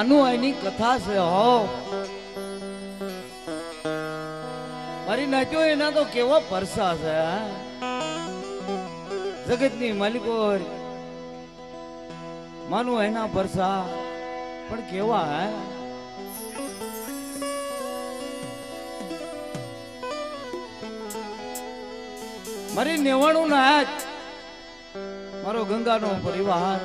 માનું એની કથા છે હો મારી નાચ્યો એના તો કેવા પરસા છે જગતની માલિકો માનું એના પરસા પણ કેવા હે મારી 99 ના હાથ મારો ગંગાનો પરિવાર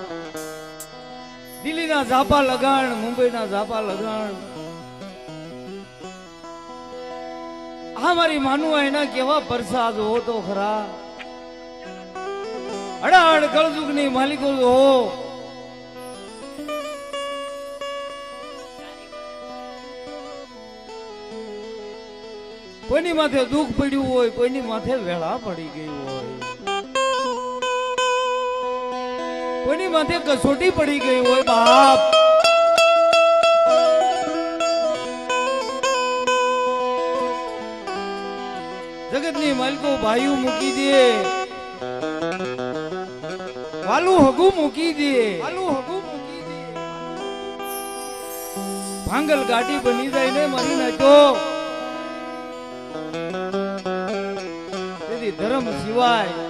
દિલ્હીના ઝાપા લગાણ મુંબઈના ઝાપા લગાણ આ મારી માનું એના કેવા પ્રસાદ હો તો ખરા અડાડ કળજુગની માલિકો હો કોઈની માથે દુઃખ પડ્યું હોય કોઈની માથે વેળા પડી ગઈ હોય કોઈની માથે કસોટી પડી ગઈ હોય બાપ જગતની માલિકો ભાઈઓ મૂકી દે વાલું હગું મૂકી દે ભાંગલ ગાડી બની જાય ને મરી નાખો ધર્મ સિવાય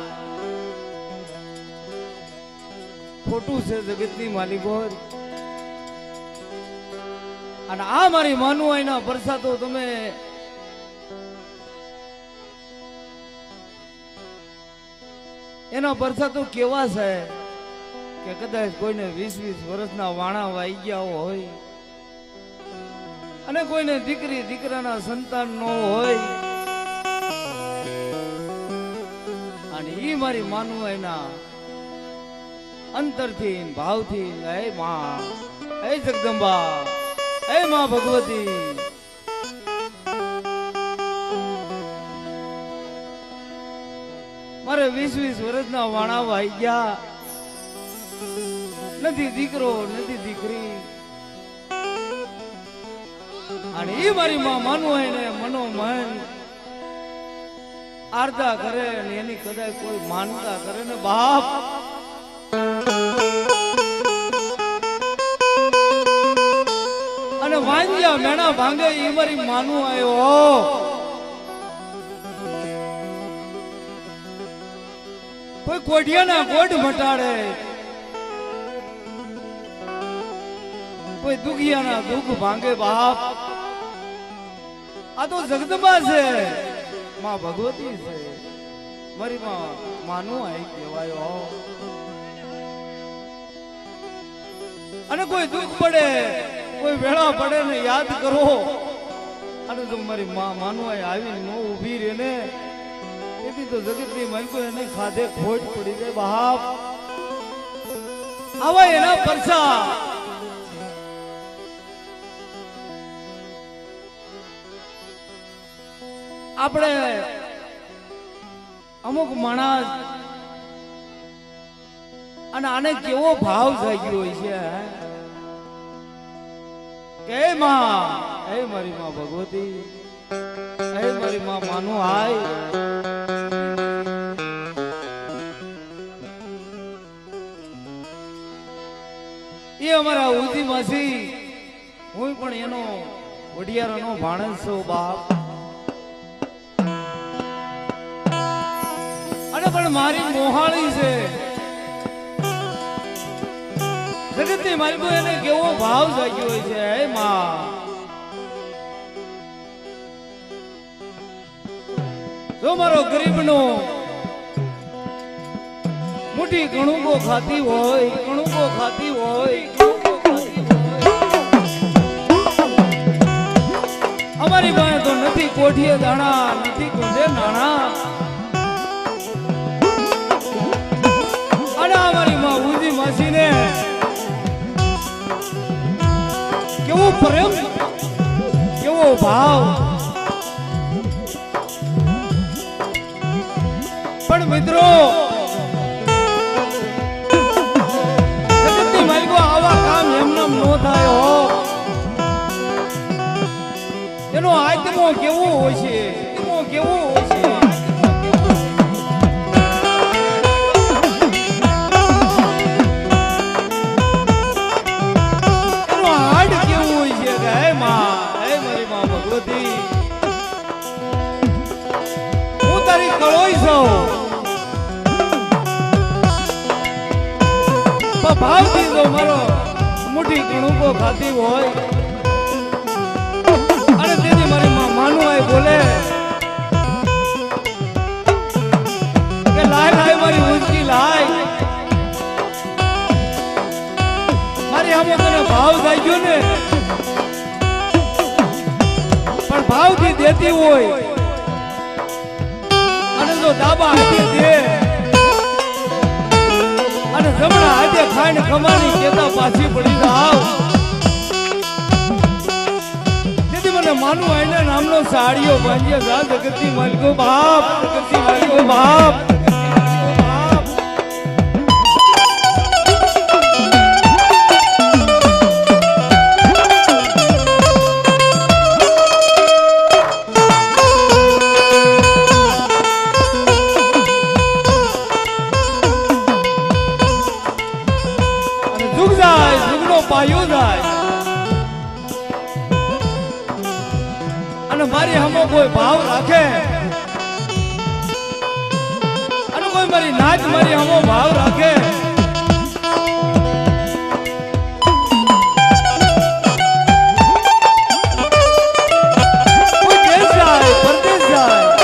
ખોટું છે જગતની માલિકો અને આ મારી માનું એના પરસાતો તમે એના પરસાતો કેવા છે કે કદાચ કોઈને 20-20 વર્ષના વાણા વાઈ ગયા હોય અને કોઈને દીકરી દીકરાના સંતાન નો હોય અને ઈ મારી માનું એના અંતરથી ભાવથી હે માં હે જગદંબા હે માં ભગવતી મારે 20-20 વર્ષના વાણા વાઈ ગયા નથી દીકરો નથી દીકરી અને ઈ મારી માં માનું એને મનોમન આરતા કરે અને એની કદાચ કોઈ માનતા કરે ને બાપ અને વાંજ્યા મેણા ભાંગે ઈ મારી માનું આવ્યો કોઈ કોઢિયાના કોઢ મટાડે કોઈ દુખિયાના દુઃખ ભાંગે બાપ આ તો જગદંબા છે માં ભગવતી છે મારી માં માનું આઈ કહેવાયો અને કોઈ દુઃખ પડે કોઈ વેળા પડે ને યાદ કરો અને તો મારી માં માનું આવીને નો ઊભી રહે ને તેથી તો જગતની માલિકો એને ખાધે ખોટ પડી જાય બાપ આવા એના પરસા આપણે અમુક માણસ અને આને કેવો ભાવ જાગ્યો હોય છે કે માં હે મારી માં ભગવતી હે મારી માં માનું હાય એ અમારા ઉજી માસી હું પણ એનો વડિયારાનો ભાણસ છું બાપ પણ મારી મોહાળી છે જગતની માલિકો એને કેવો ભાવ જાગ્યો હોય છે હે માં જો મારો ગરીબનો મોટી કણુકો ખાતી હોય અમારી પાસે તો નથી કોઠીએ દાણા નથી કુંડે નાણા અમારી માં ઉજી માસીને કેવો પ્રેમ કેવો ભાવ પણ મિત્રો જગતની માલિકો આવા કામ એમનામ નો થાય હો એનો આત્મો કેવો હોય છે હાડ ભાવથી જો મારો મુઠ્ઠી કણુકો ખાતી હોય અને તેથી મારી માનું આય બોલે કે લાય લાય મારી ઊંચકી લાય મારી આમે તને ભાવ થઈ ગયો ને પણ ભાવથી દેતી હોય અને જો દાબા હાથે દે અને જમણા હાથે ખાઈને કમાની કેતા પાછી પડી જાવ તેથી મને માનું આઈને નામનો સાડીઓ બાંધ્યો જા જગતની માલિકો બાપ જગતની માલિકો બાપ પાયો જાય અને મારી હમો કોઈ ભાવ રાખે અને કોઈ મારી નાચ મારી હમો ભાવ રાખે કોઈ દેશ જાય પરદેશ જાય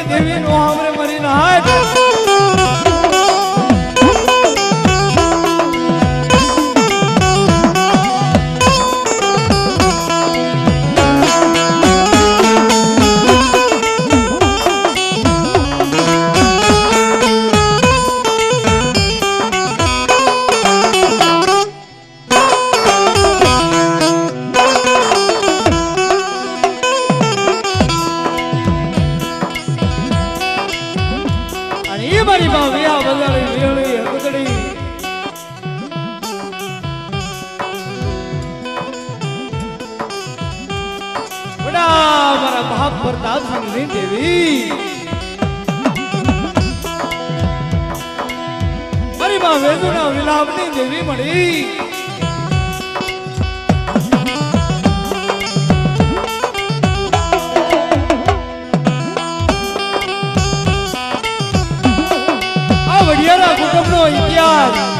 દેવી નો हमरे मरी नहाय प्रताप सिंह देवी मारी मां वेदुना विलापनी देवी मળી આ વડિયારા કુટુંબનો ઇતિહાસ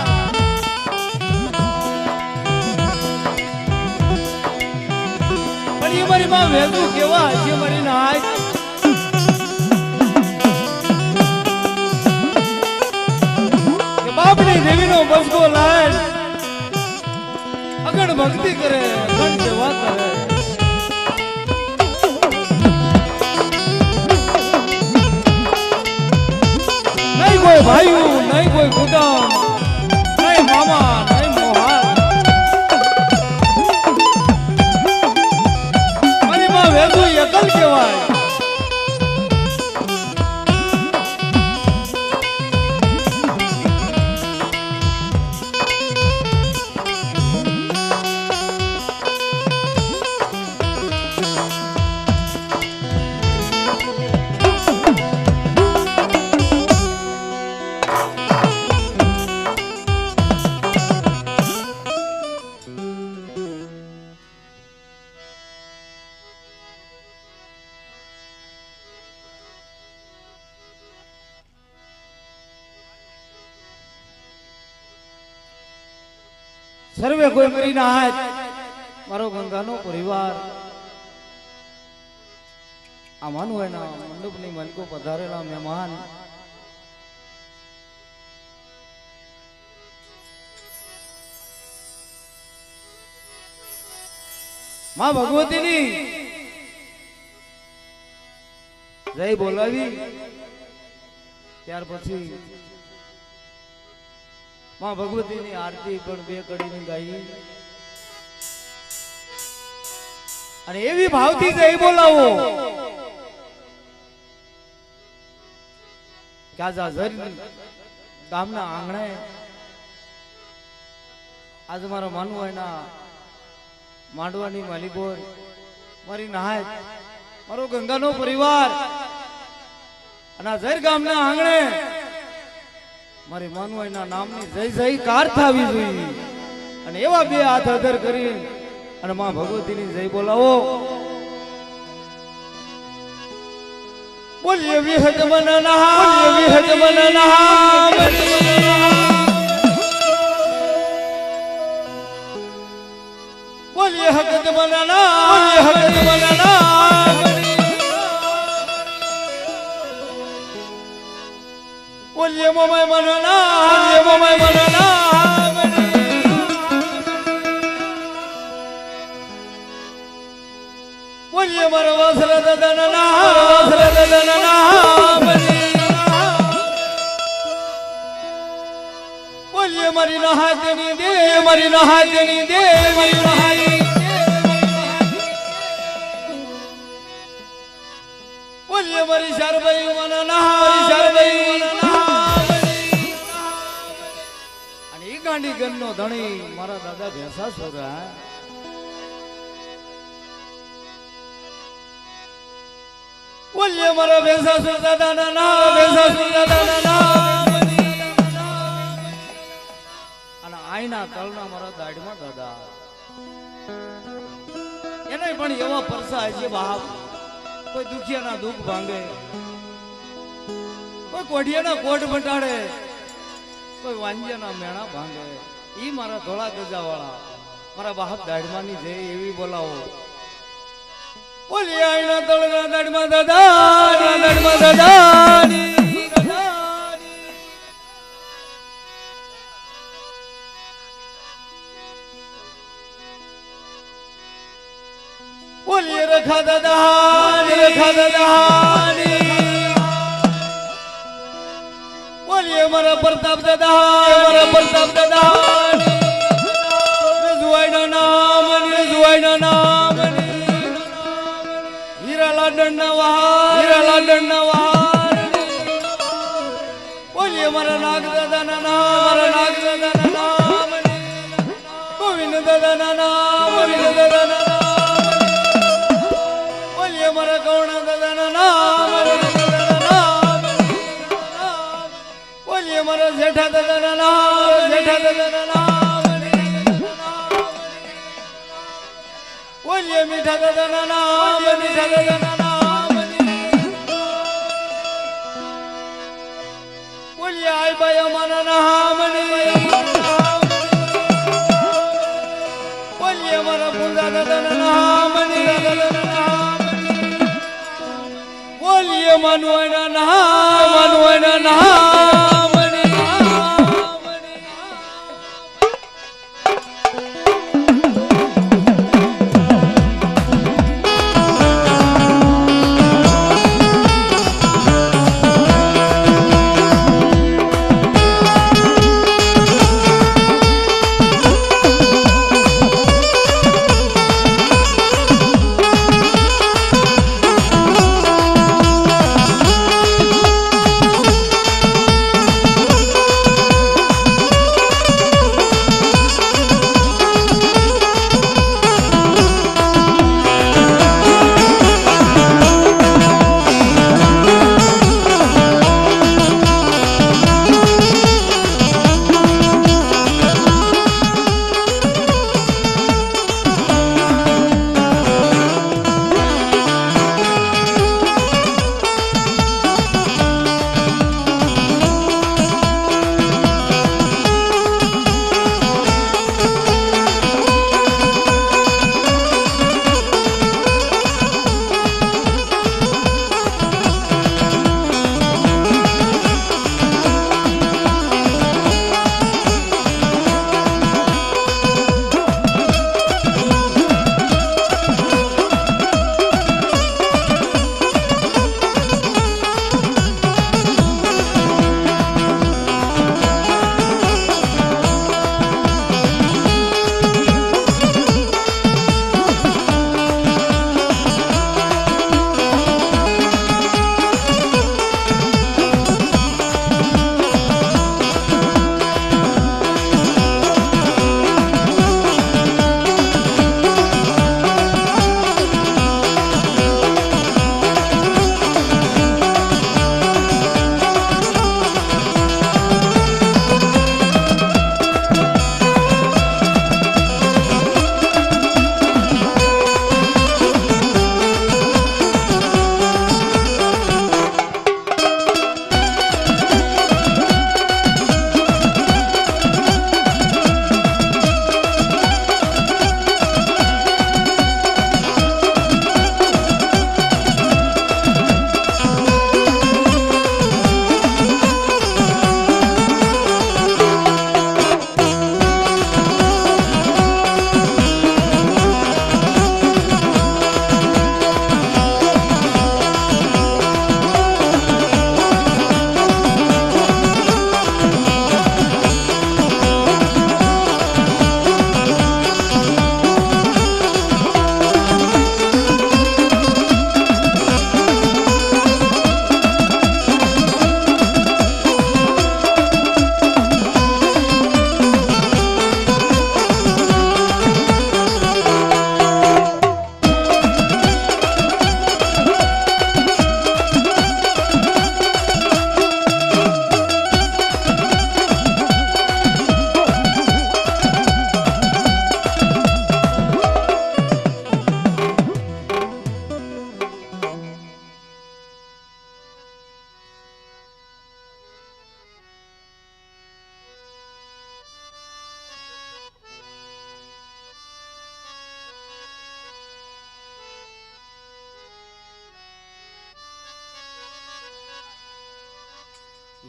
મારી માં વેદુ કેવા છે મારી નાય કે બાપની દેવીનો બસકો લાય અગણ ભક્તિ કરે અગણ સેવા કરે નહીં કોઈ ભાઈઓ નહીં કોઈ કુટુંબ નહીં મામા નહીં મોહાર વેદુ એકલ કહેવાય સર્વે કોઈ મરી ના હાથ મારો ગંગાનો પરિવાર આ માનું હોય ના મંડપની મલકો પધારેલા મહેમાન માં ભગવતીની જય બોલાવી ત્યાર પછી માં ભગવતીની આરતી પણ બે કડીની ગાઈ અને એવી ભાવથી જય બોલાવો ગામના આંગણે આજ મારા માનવું હોય ના માંડવાની માલીબોર મારી નહાય મારો ગંગાનો પરિવાર અને જય ગામના આંગણે મારી માનવું હોય ના નામની જય જયકાર થાવી જોઈએ અને એવા બે હાથ અધર કરી અને માં ભગવતીની જય બોલાવો બોલીએ વિહત મનના બોલીએ વિહત મનના બોલીએ હકત મનના બોલીએ હકત મનના બોલીએ મમય મનના બોલીએ મમય મનના બોલીએ મારા વાસરા દાદાના વાસરા દાદાના બોલીએ મારી નહાતની દે મારી નહાતની દે મારી નહાઈ બોલીએ મારી શારબાઈ મનના મારી શારબાઈ મનના અને ઈ ગાંડી ગનનો ધણી મારા દાદા ભેંસા સોરા બોલીએ મારા ભેંસા સુર દાદાના ના ભેંસા સુર દાદાના ના અને આઈના તળના મારા દાઢમાં દાદા એને પણ એવા પરસા છે બાપ કોઈ દુખિયાના દુઃખ ભાંગે કોઈ કોઢિયાના કોઢ બટાડે કોઈ વાંજિયાના મેણા ભાંગે ઈ મારા ધોળા ગજા વાળા મારા બાપ દાઢમાની છે એવી બોલાવો બોલીએ આઈના તળના દાઢમાં દાદા દાઢમાં દાદા બોલીએ રખા દાદા રખા દાદા બોલીએ મારા પ્રતાપ દાદા મારા પ્રતાપ દાદા રજવાઈના નામ રજવાઈના નામ હીરાલા દંડના વહાર હીરાલા દંડના વહાર બોલીએ મારા નાગ દાદાના નામ મારા નાગ દાદાના નામ ગોવિંદ દાદાના નામ ગોવિંદ દાદાના નામ મારા ગૌણા દાદાના નામ બોલીએ મારા જેઠા દાદાના નામ જેઠા દાદાના નામ બોલીએ મીઠા દાદાના નામ મીઠા દાદાના નામ બોલીએ આઈ બાઈ અમાના નામ બોલીએ મારા મુંડા દાદાના નામ બોલીએ માનવાના નામ માનવાના નામ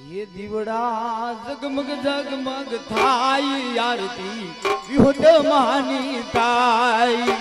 ये દીવડા જગમગ જગમગ થાય આરતી વિહોત માની થાય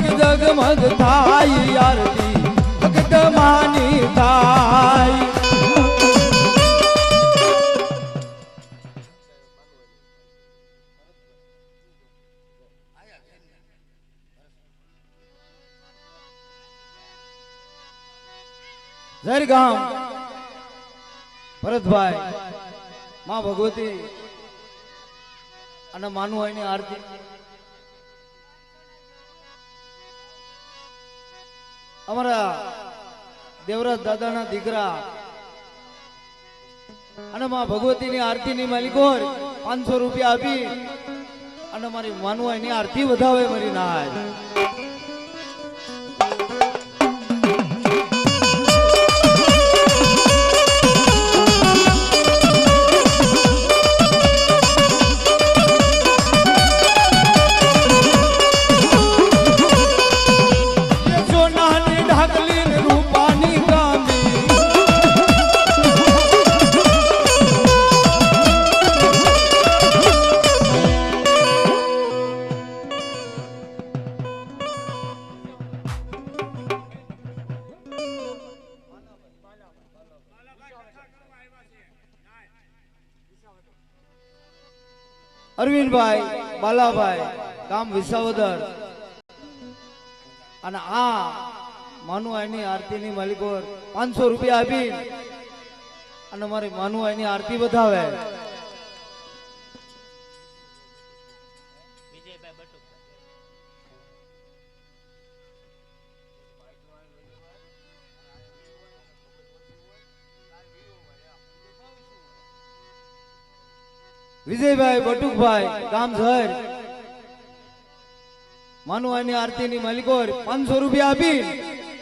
જગમગ થાય આરતી ભગત માની થાય ઝરગામ ભરતભાઈ માં ભગવતી અને માનુભાઈની આરતી અમારા દેવરાજ દાદાના દીકરા અને માં ભગવતીની આરતીની માલિકો 500 રૂપિયા આપી અને મારી માનુભાઈની આરતી વધાવે મારી નાય અરવિંદભાઈ બાલાભાઈ ગામ વિસાવદર અને આ માનુભાઈની આરતીની માલિકો 500 રૂપિયા આપી અને મારી માનુભાઈની આરતી વધાવે વિજયભાઈ બટુકભાઈ ગામ ઝર માનુભાઈની આરતીની માલિકો 500 રૂપિયા આપી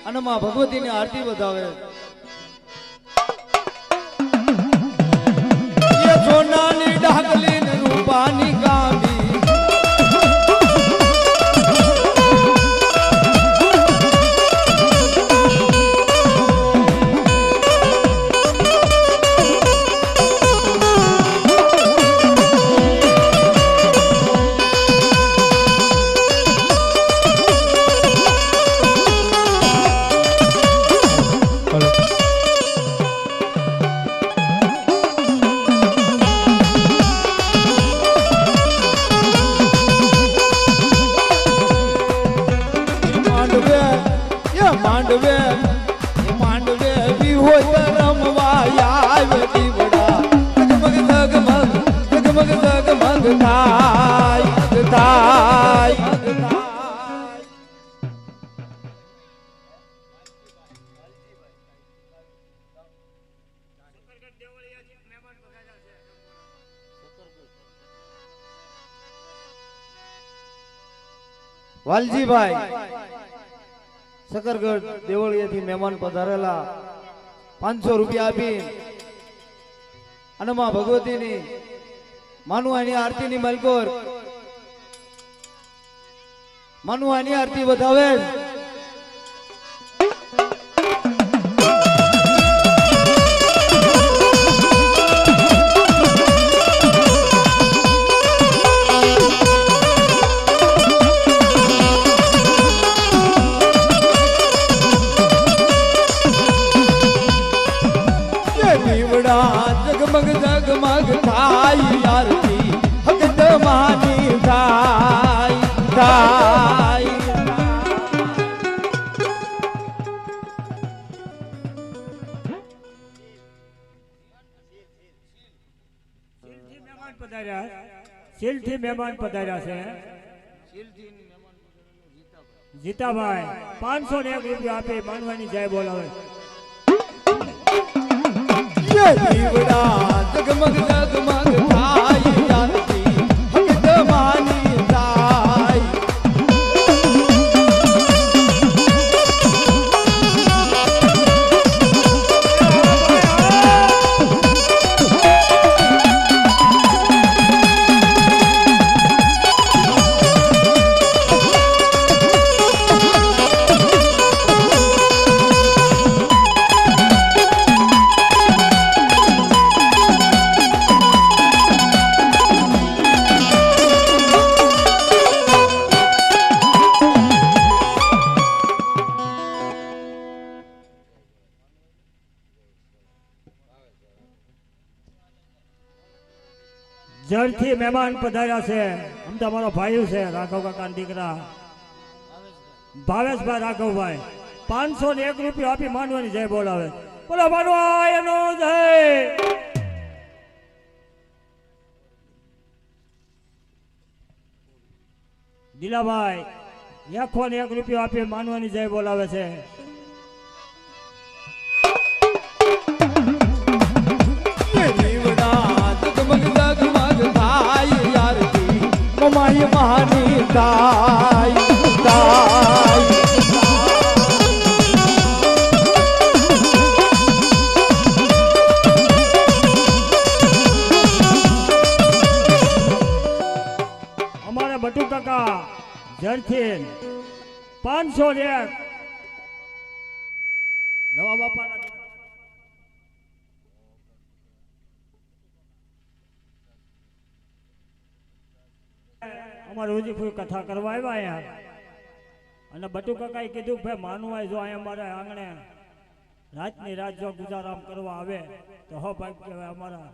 અને માં ભગવતીની આરતી વધાવે સોનાની ડાકલી ને રૂપાની ગામી Hola. હોય રમવા આવે દીવડા જગમગ જગમગ જગમગ થાય થાય વાલજીભાઈ શકરગઢ દેવળિયાથી મહેમાન પધારેલા 500 રૂપિયા આપી અને માં ભગવતીની માનુઆની આરતીની મલકોર માનુઆની આરતી વધાવે જગમગ જગમગ થાય આરતી ભગત માની થાય થાય શીલથી મહેમાન પધાર્યા છે જીતાભાઈ 501 રૂપિયા આપી માનવાની જય બોલાવે દીવડા જગમગ જગમગ થાય આરતી ભગત માની થાય જળથી મહેમાન પધાર્યા છે આમ તો અમારો ભાઈ છે રાઘવ કાકાના દીકરા ભાવેશભાઈ રાઘવભાઈ 501 રૂપિયા આપી માનવાની જય બોલાવે બોલો માનવા એનો જય દિલાભાઈ 101 રૂપિયા આપી માનવાની જય બોલાવે છે માય મહાની થાય થાય અમારા બટુ કાકા જરથી 501 નવા બાપાના અમારે રોજી કોઈ કથા કરવા આવ્યા અહીંયા અને બટુ કાકાએ કીધું ભાઈ માનવા જો અહીંયા અમારા આંગણે રાતની રાત જો ગુજારામ કરવા આવે તો હો ભાઈ કહેવાય અમારા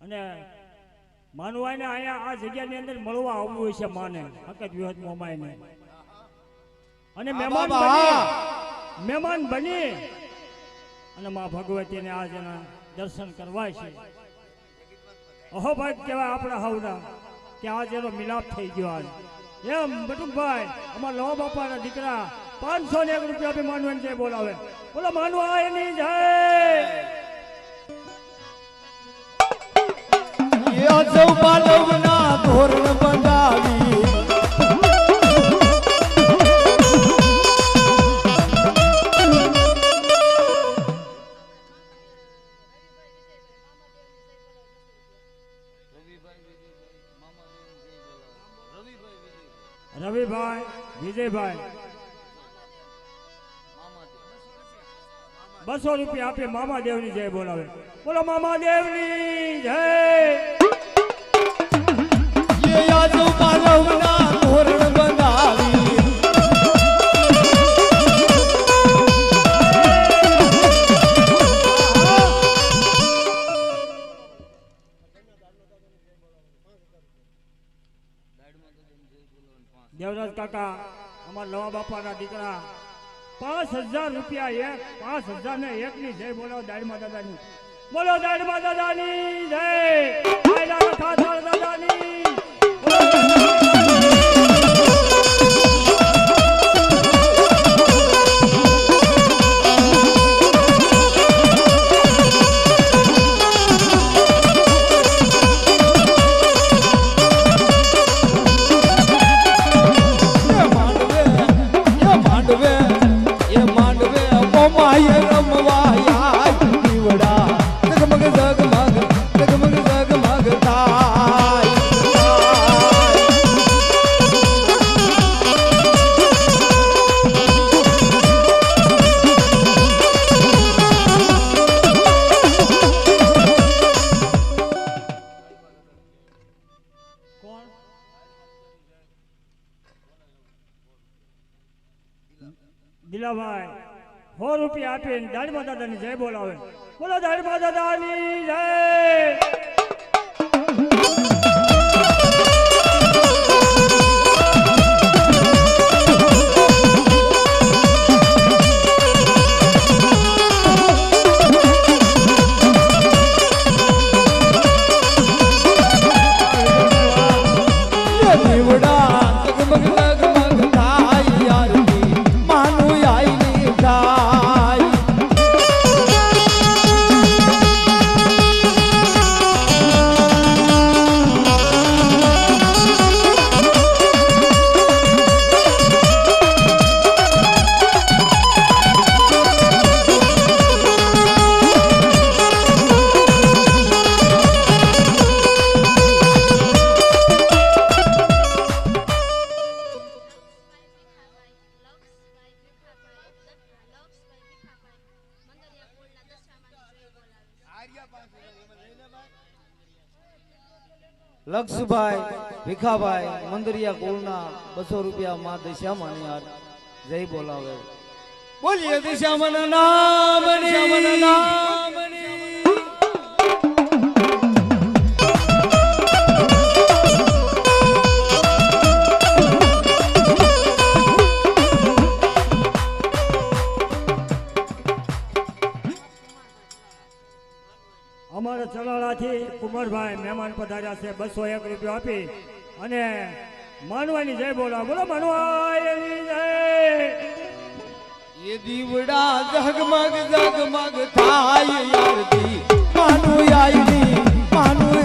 અને માનવાને અહીંયા આ જગ્યાની અંદર મળવા આવવું હોય છે માને હકત વિહત મોમાઈને અને મહેમાન બની અને માં ભગવતીને આજ એના દર્શન કરવા છે અહો ભાઈ કહેવાય આપણા હવના કે આજ એનો મિલાપ થઈ ગયો આજ એમ બટુકભાઈ અમારા નવા બાપાના દીકરા 501 રૂપિયા આપી માનવાની જય બોલાવે બોલો માનવા એની જય સૌ પાલવના ધોરણ બંધાવી રવિભાઈ વિજયભાઈ 200 રૂપિયા આપી મામાદેવની જય બોલાવે બોલો મામાદેવની જય યાદવ પાલવના ધોરણ બંધાવી દેવરાજ કાકા અમારા નવા બાપાના દીકરા 5,000 રૂપિયા એક 5,000 ને એકની જય બોલો દાડમા દાદાની બોલો દાડમા દાદાની જય આયલા ખાતર દાદાની દિલાભાઈ 100 રૂપિયા આપીને દાડમા દાદાની જય બોલાવે બોલો દાડમા દાદાની જય લક્ષભાઈ ભીખાભાઈ મંદરિયા કુળના 200 રૂપિયા માં દશામાની યાર જય બોલાવે બોલીએ દશામાના નામની અમારા ચલાળાથી કુમારભાઈ મહેમાન પધાર્યા છે 201 રૂપિયા આપી અને માનવાની જય બોલા બોલો માનવાની જય ये दीवड़ा जगमग जगमग थाय यारती मानु आईनी थाय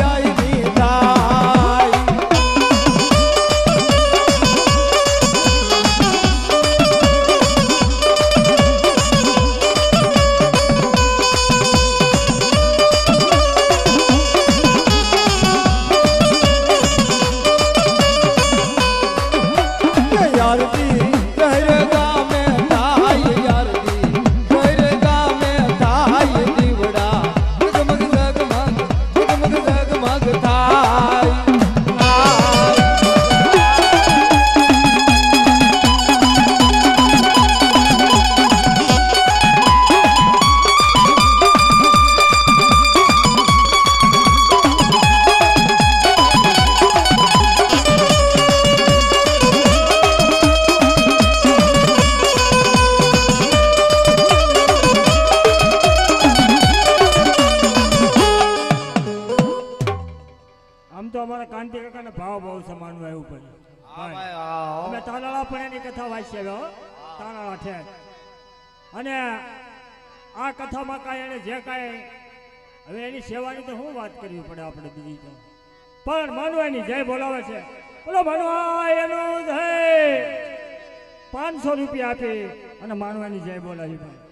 કાંતિ કાકાનો ભાવ બહુ સમાન હોય ઉપર અમે તાનાળા પણ એની કથા વાંચી તાનાળા છે અને આ કથામાં કાંઈ એને જે કાંઈ હવે એની સેવાની તો શું વાત કરવી પડે આપણે બીજી તો પણ માનવાની જય બોલાવે છે બોલો માનવા એનું જય 500 રૂપિયા આપી અને માનવાની જય બોલાવી ભાઈ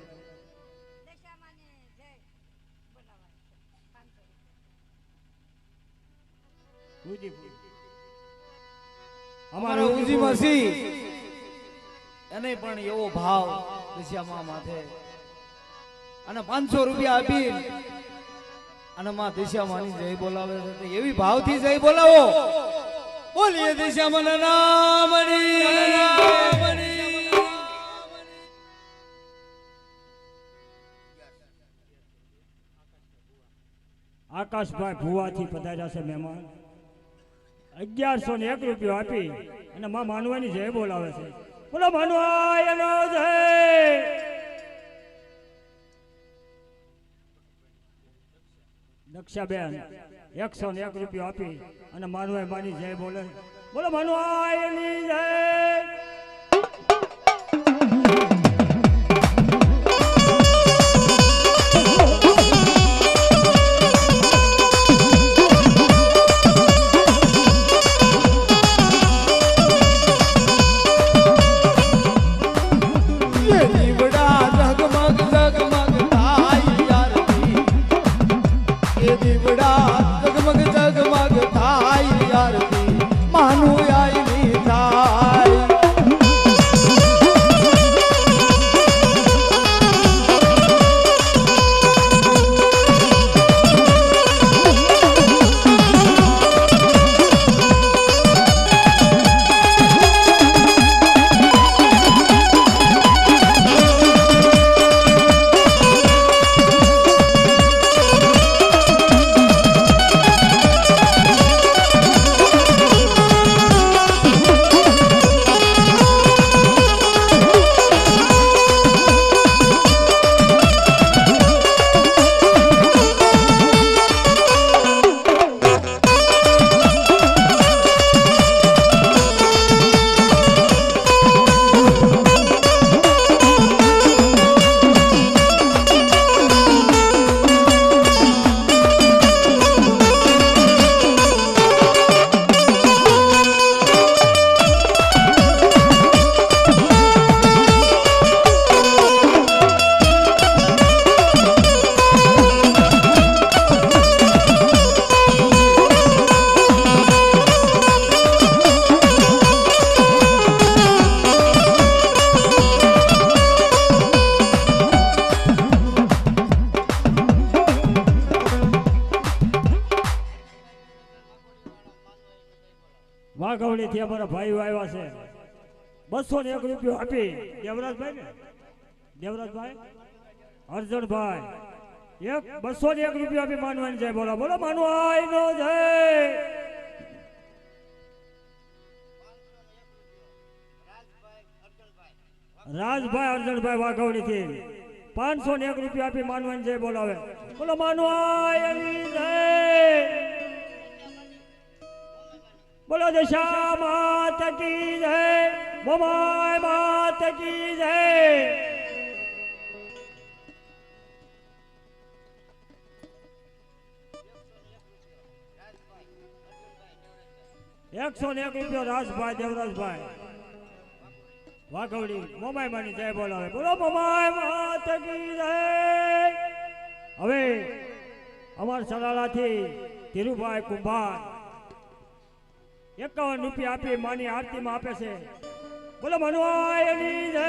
અમારો ઉજી મસી એને પણ એવો ભાવ દિશામાં માથે અને 500 રૂપિયા આપી અને માં દિશામાંની જય બોલાવે છે એવી ભાવથી જય બોલાવો બોલીએ દિશામાં નામની આકાશભાઈ ભુવાથી પધાર્યા છે મહેમાન 1101 રૂપિયા આપી અને માં માનવાની જય બોલાવે છે બોલો માનવાયનો જય. દક્ષાબેન 101 રૂપિયા આપી અને માનવાય માની જય બોલે. બોલો માનવાયની જય. વાઘવડી થી અમારા ભાઈઓ આવ્યા છે 201 રૂપિયા આપી. દેવરાજભાઈ ને દેવરાજભાઈ અર્જુનભાઈ 201 રૂપિયા આપી માનવાની જય બોલો. બોલો માનવાયનો જય. રાજભાઈ અર્જુનભાઈ વાઘવડી થી 501 રૂપિયા આપી માનવાની જય બોલાવે. બોલો માનવાયની જય. બોલો દશા માત કી જય. મોમાય માત કી જય. 101 રૂપિયા રાજભાઈ દેવરાજભાઈ વાઘવડી મોમાય માની જય બોલાવે. બોલો મોમાય માત કી જય. હવે અમાર સલાલાથી ધીરુભાઈ કુંભાર 51 રૂપિયા આપી માની આરતીમાં આપે છે. બોલો મનવાયની જય.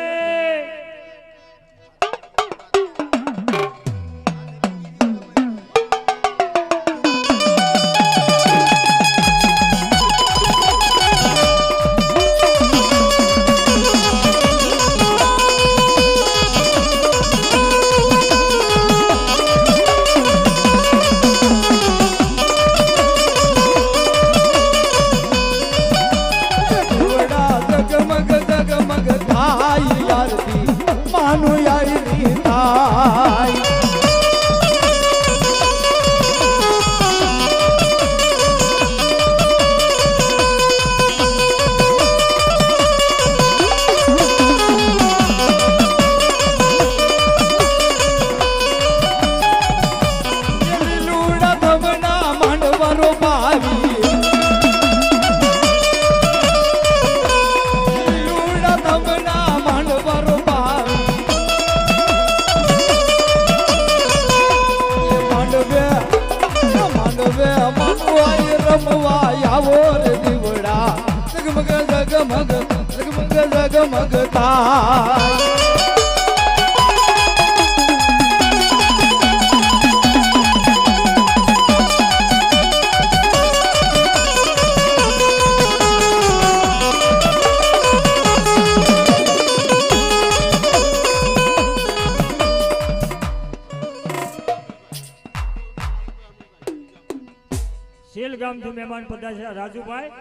સેલ ગામથી મહેમાન પધાર્યા રાજુભાઈ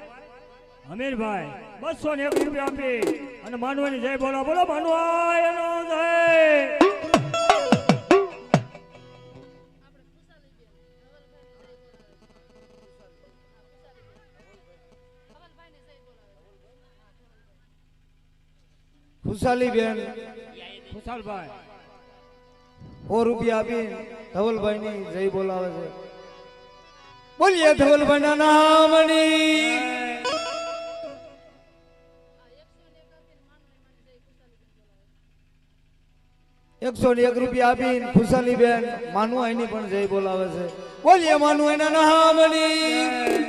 અમીરભાઈ 201 રૂપિયા આપી અને માનવાની જય બોલો બોલો માનવા એનો જય. ખુશાલી બેન ખુશાલભાઈ 100 રૂપિયા આપી ધવલભાઈ ની જય બોલાવે છે. બોલીએ ધવલભાઈ ના નામની. 101 રૂપિયા આપી ખુશાલી બેન માનવા એની પણ જય બોલાવે છે. બોલીએ માનવા એના નામની.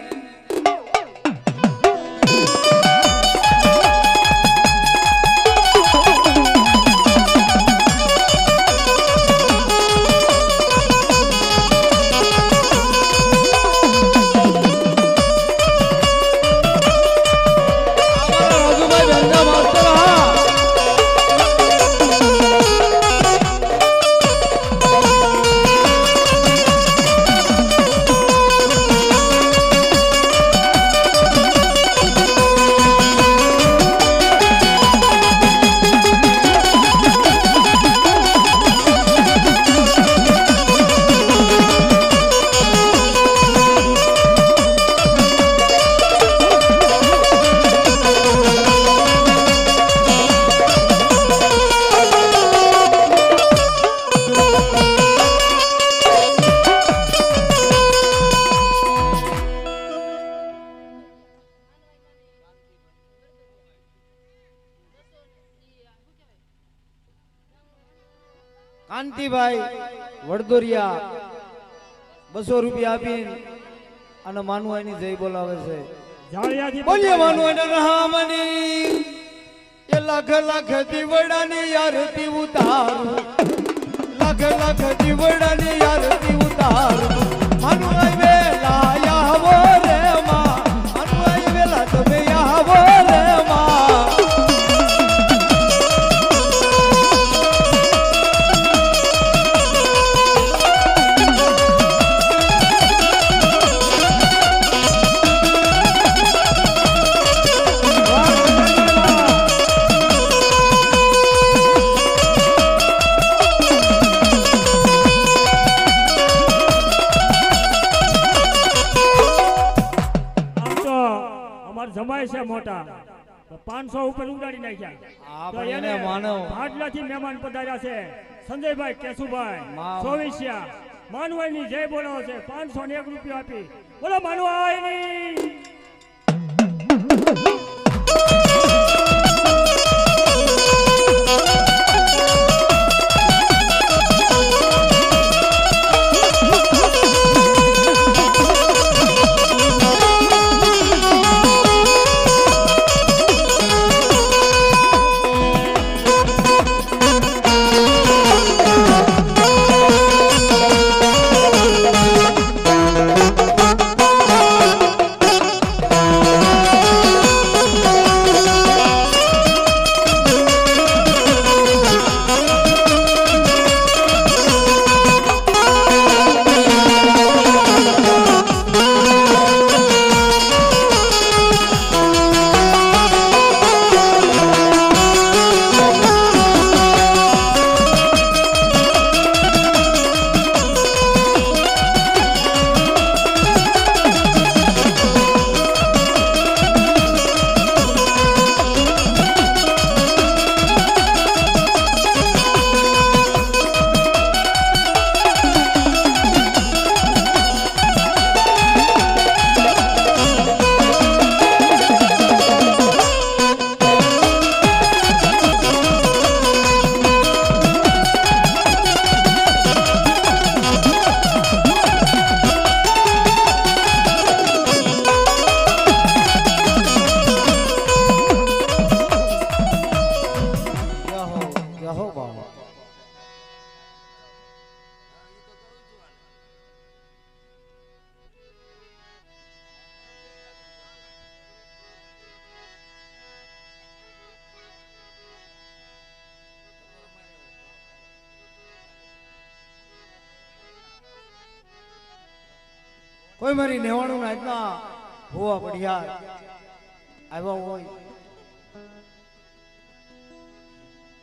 કાંતિભાઈ વડદોરિયા 200 રૂપિયા આપી અને માનવાઈની જય બોલાવે છે. જાળિયાથી બોલીએ માનવાઈના નામની. એ લાખ લાખ દીવડાની આરતી ઉતારું, લાખ લાખ દીવડાની આરતી ઉતારું. માનવાઈ વેલા આવો રે માં, માનવાઈ વેલા તમે આવો રે માં. જમાય છે મોટા 500 ઉપર ઉડાડી નાખ્યા. તો એને ભાડલાથી મહેમાન પધાર્યા છે. સંજયભાઈ કેશુભાઈ સોવિશિયા માનવાઈની જય બોલાવો છે. 501 રૂપિયા આપી બોલો માનવાઈની. કોઈ મારી 99 ના હોવા પડ્યા આવ્યા હોય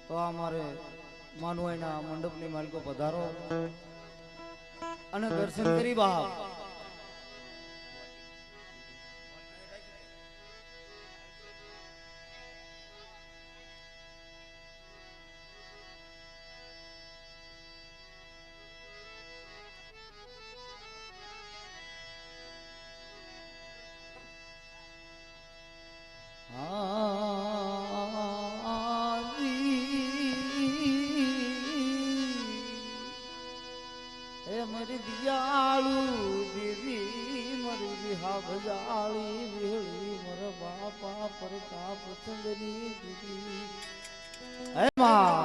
તો આ મારે માનવાઈના મંડપની માલિકો પધારો અને દર્શન કરી બાપ. મરી દિયાળુ દીદી મરી વિહા ભજાળી વેળી મર બાપા પ્રતાપ ચંદની દીદી. હે માં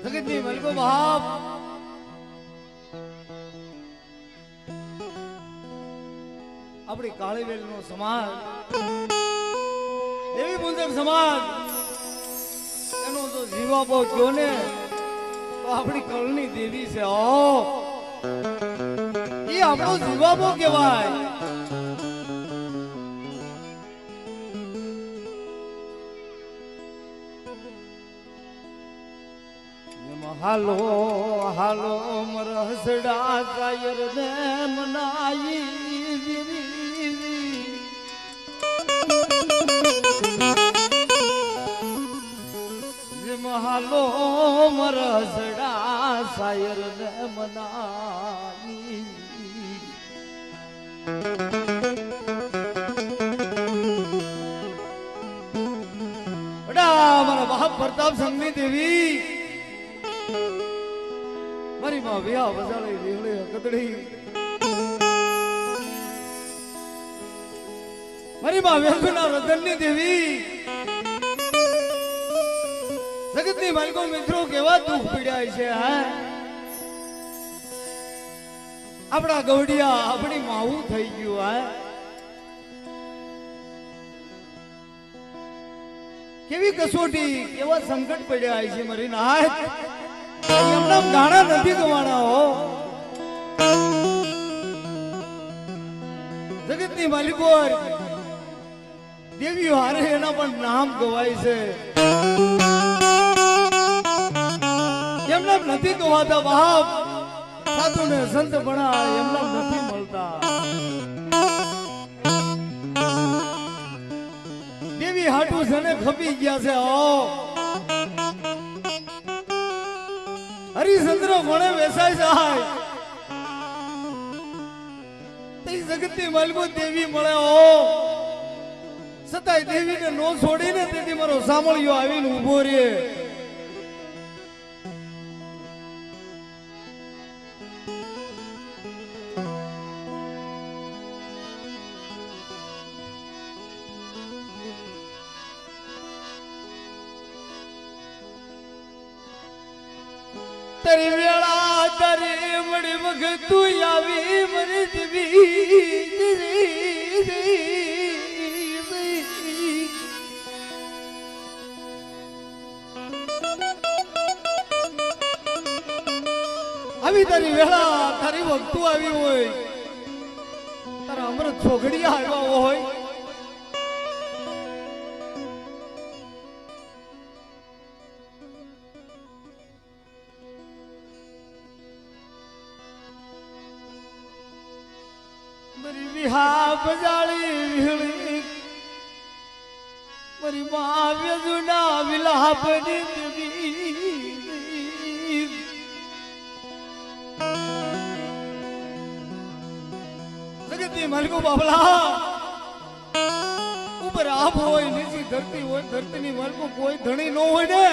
જગતની મલકો બાપ આપણી કાળીવેલ નો સમાજ દેવી પુંજક સમાજ એનો જો જીવાબો કયો ને તો આપણી કળની દેવી છે. એ આપણો જીવાબો કહેવાય. હાલો હાલો મર હસડા કાયર ને મનાઈ હાલો મર હસડા શાયર ને મનાઈ. મારા બાપ પ્રતાપ સંઘની દેવી મારી માં વિહા વજાળી વેહળી કદડી મારી માં વેલના રતનની દેવી જગતની માલિકો મિત્રો કેવા દુઃખ પીડ્યા છે. આપણા ગૌડિયા આપણી માવું થઈ ગયું. કેવી કસોટી કેવા સંકટ પડ્યા છે મારી નાય. એમના ગાણા નથી ગવાના હો. જગતની માલિકો દેવીઓ હારે એના પણ નામ ગવાય છે. એમના નથી ગવાતા બાપ. સાધુ ને સંત બના એમના નથી મળતા. દેવી હાટુ સને ખપી ગયા છે. હરિચંદ્ર ભણે વેસાય જાય જગતની માલિકો દેવી મળે છતાંય દેવીને નો છોડીને તેથી મારો સાંભળ્યો આવીને ઉભો રે. તારી વેળા તારી મળી વખત તું આવી મરી આવી તારી વેળા તારી વખતું આવી હોય તારા અમૃત છોકડિયા આવ્યા હોય મારી વિહા બજાળી વિહળી મારી મા વેદુના વિલાપની દેવી જગતની માલિકો બાબલા ઉપર આપ હોય નીચી ધરતી હોય ધરતીની માલિકો કોઈ ધણી ન હોય ને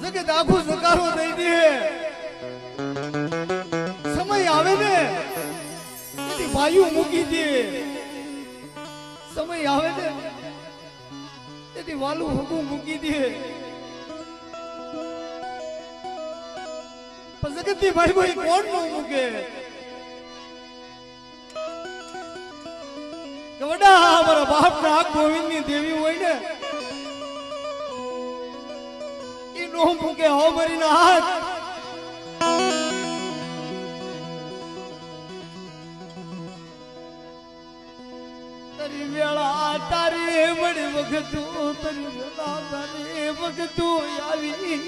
જગત આખું સકારો દઈ દે. સમય આવે ને એની વાયુ મૂકી દે. સમય આવે ને એની વાલું હગું મૂકી દે. પણ જગતની મારી કોઈ કોણ નો મૂકે કે વડા મારા બાપ ના ગોવિંદ ની દેવી હોય ને એ નો મૂકે હો મારી ના હાથ વેળા તારી મળી વખતું તારી વેળા તારી વખતું આવી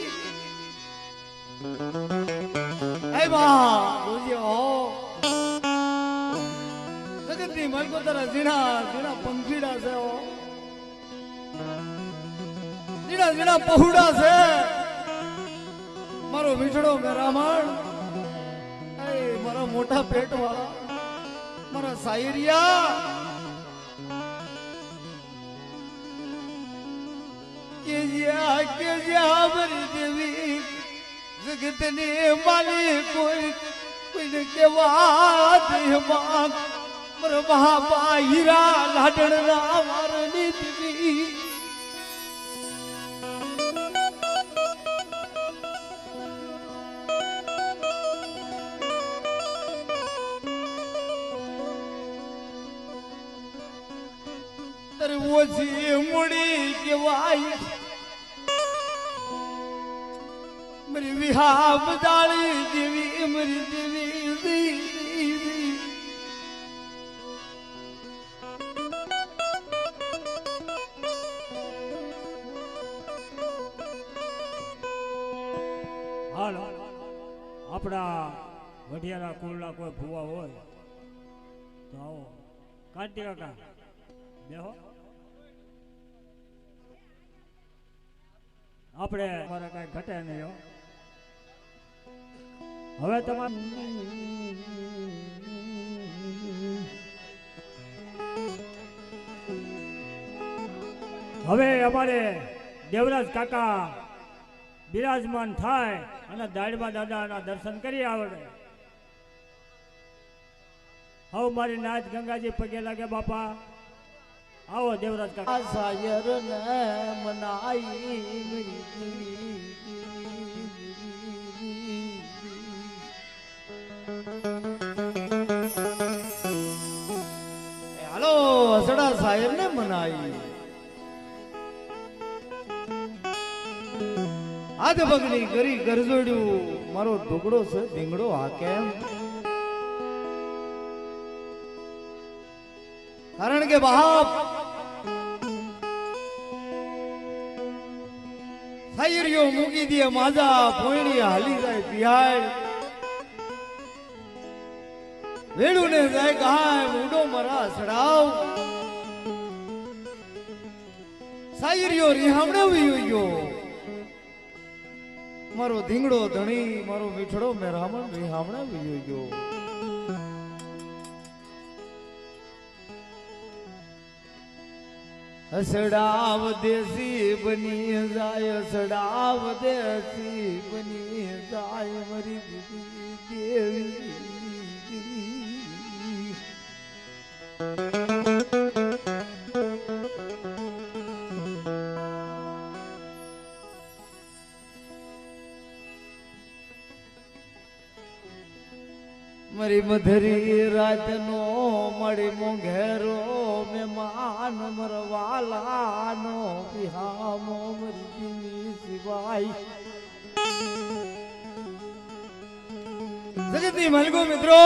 એ બા બોલ્યો જગતની મલકો તારા ઝીણા ઝીણા પંખીડા છે ઓ ઝીણા ઝીણા પહુડા છે મારો મીઠડો મેરામણ એ મારા મોટા પેટ વાળા મારા સાયરિયા કે જ્યાં મારી દેવી જગતને માલી કોઈને કેવા દેહમાં મારા મહાબા હીરા લાડણના મારની દેવી ઓછી મુડી કેવાય મારી વિહા બદાળી દેવી મારી દેવી હાલો આપણા વઢિયારા કુળના કોઈ ભૂવા હોય તો આવો કાંતિ કાકા બેહો આપણે મારા કઈ ઘટે નહીં હો હવે તમારે હવે અમારે દેવરાજ કાકા બિરાજમાન થાય અને દાડવા દાદાના દર્શન કરી આવડે હવે મારી નાચ ગંગાજી પગે લાગે બાપા આવો દેવરાજ કાકા સાયર ને મનાઈ મેરી હાલો અસડા સાયર ને મનાઈ આજ બગડી કરી ગરજોડ્યું મારો ઢોકડો છે ધીંગડો હા કેમ કારણ કે બાપ સાયરીઓ મૂકી દે માજા પોયણી હાલી જાય પિહાડ વેડું ને જાય ગાય ઉડો મરા સડાવ સાયરીઓ રીહામણે વયો ગયો મારો ધીંગડો ધણી મારો મીઠડો મેરામણ રીહામણે વયો ગયો હસડાવ દેસી બની જાય હસડાવ દેસી બની જાય મારી દેવી મારી મધરી રાતનો મળી મોંઘેરો મહેમાન મરવાલાનો બિહામો મરી સિવાય જગતની મલકો મિત્રો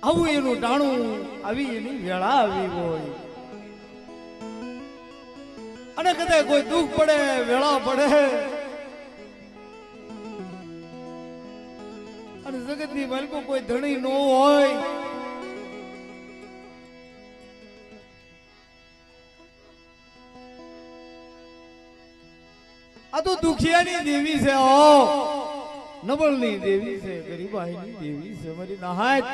આવું એનું ટાણું આવી એની વેળા આવી હોય અને કદાચ કોઈ દુઃખ પડે વેળા પડે અને જગતની માલકો કોઈ ધણી નો હોય આ તો દુખિયાની દેવી છે નબળની દેવી છે ગરીબાઈની દેવી છે મારી નહાય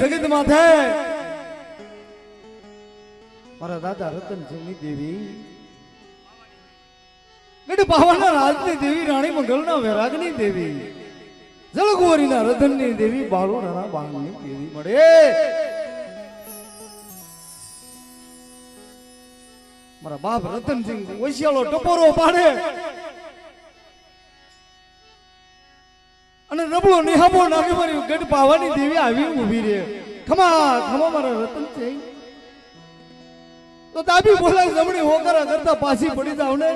જગત માથે મારા દાદા રતનસિંહની દેવી ગઢ પાવાના રાજની દેવી રાણી મંગલના વૈરાગની દેવી જળકુંવરીના રતનની દેવી બાળોના બાળની દેવી મળે મારા બાપ રતનસિંહ ઓશિયાળો ટપોરો પાડે અને નબળો નિહામો નાખી મારી ગઢ પાવાની દેવી આવી ઊભી રે ખમા ખમા મારા રતનસિંહ તો દાબી બોલાય જમણી હોકરા કરતા પાછી પડી જાવ ને.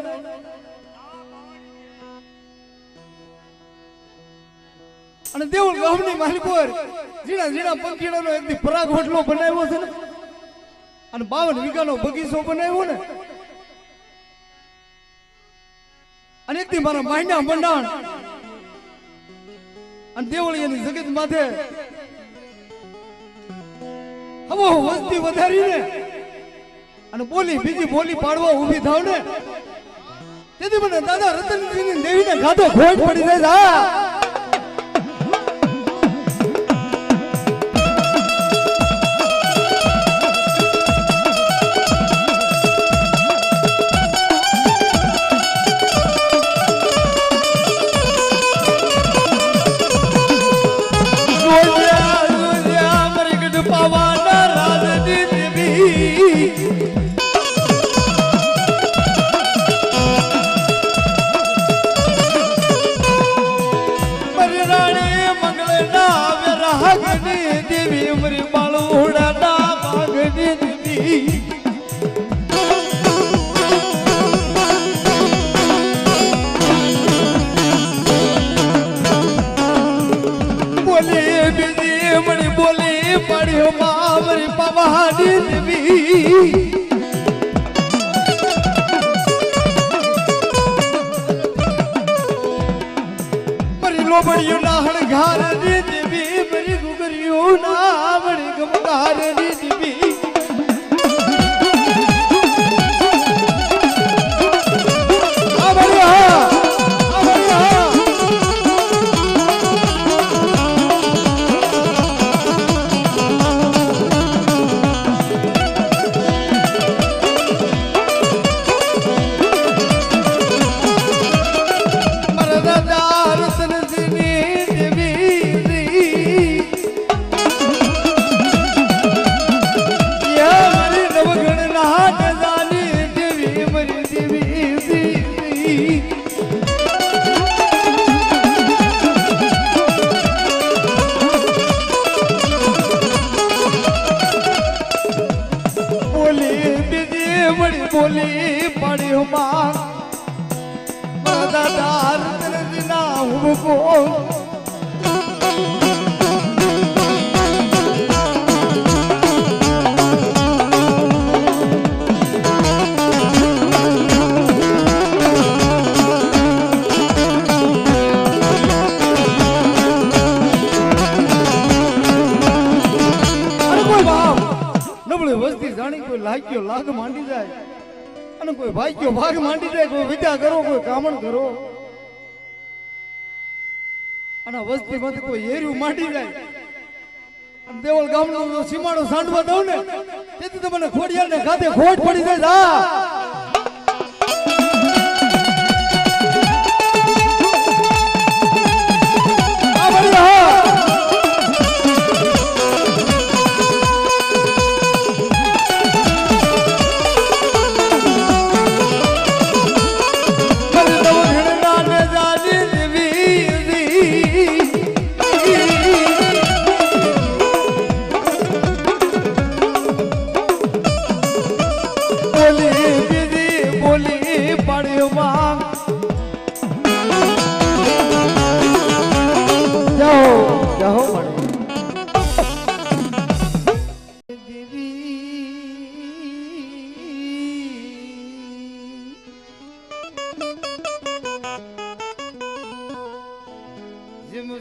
અને દેવળ ગામની માલિકોર જીણા જીણા પંખીડાનો એકદી પરાગ હોટલો બનાવ્યો છે ને, અને 52 વીઘાનો બગીચો બનાવ્યો ને, અને એકદી મારા માયના મંડાણ અને દેવળિયાની જગત માથે હવે વસ્તી વધારીને અને બોલી બીજી બોલી પાડવા ઊભી થાવ ને, તેથી મને દાદા રતનસિંહની દેવીને ગાતો ખોટ પડી જાય. દેવી ઉમરી બાળુડા ના ભાગની દેવી બોલી બીજી ઉમરી બોલી પડ્યો માવરી પવાડી દેવી મરી લોબડિયો ના હણઘાર દેવી મરી ગુગરિયો ના મરી ગમકાર દેવી બોલી પડ્યો માં દાદાર ના હુબકો નબળી વસ્તી જાણી કોઈ લાગ્યો લાગ માંડી જાય અને કોઈ ભાગ્યો ભાગ માંડી જાય, કોઈ વિદ્યા કરો કોઈ કામણ કરો અને વસ્તી માંથી કોઈ એર્યું માંડી જાય અને દેવળ ગામનો સીમાડો સાંડવા દઉં ને તેથી તમને ખોડિયાર ને ખાતે ખોટ પડી જાય.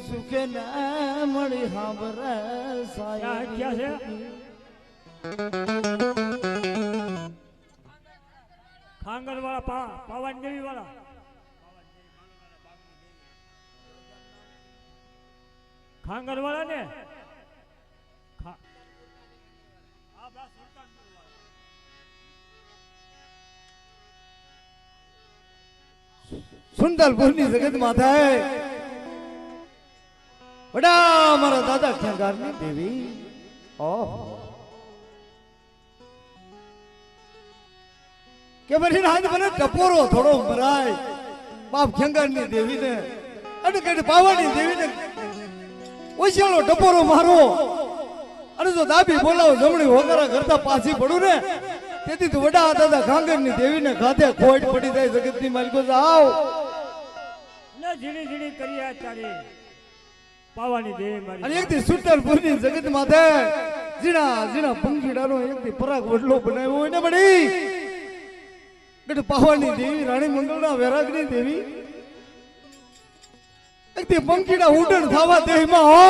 સુખે ના મળી હાંભરે સાયા છે ખાંગર વાળા પાવન દેવી વાળા ખાંગર વાળા ને સુંદરપુરની જગત માથાએ વડા મારા દાદા ખેંગારની દેવી કે બરી હાથ મને ટપોરો થોડો મરાય બાપ ખેંગારની દેવીને અને કઈ પાવાની દેવીને ઓછાળો ટપોરો મારો અને જો દાબી બોલાવો જમણી વગરા કરતા પાછી પડું ને તેથી તો વડા દાદા ગાંગરની દેવીને ખાતે ખોટ પડી જાય જગતની માલિકો જાવ ને ઝીણી ઝીણી કરી આ તારી પાવાની દેવી મારી અને એકથી સુટરપુરની જગત માથે જીણા જીણા પંખીડાનો એકથી પરાગ વડલો બનાવ્યો હોય ને બડી ગઢ પાવાની દેવી રાણી મંગળના વૈરાગની દેવી એકથી પંખીડા ઉડણ થાવા દેહમાં હો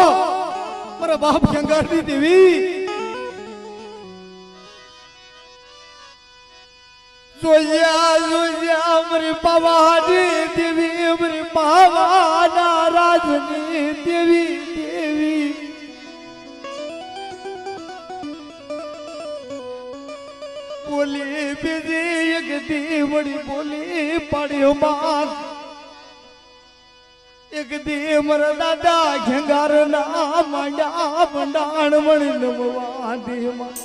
મારા બાપ શંગારની દેવી જોયા જોયા અમરી પાવાની દેવી અમરી પાવાના રાજની દેવી દેવી બોલી બીજી એક દેવડી બોલી પાડ્યો માન એક દે મારા દાદા ઘેંગાર ના મંડા મંડાણ મણી નમવા દેમાં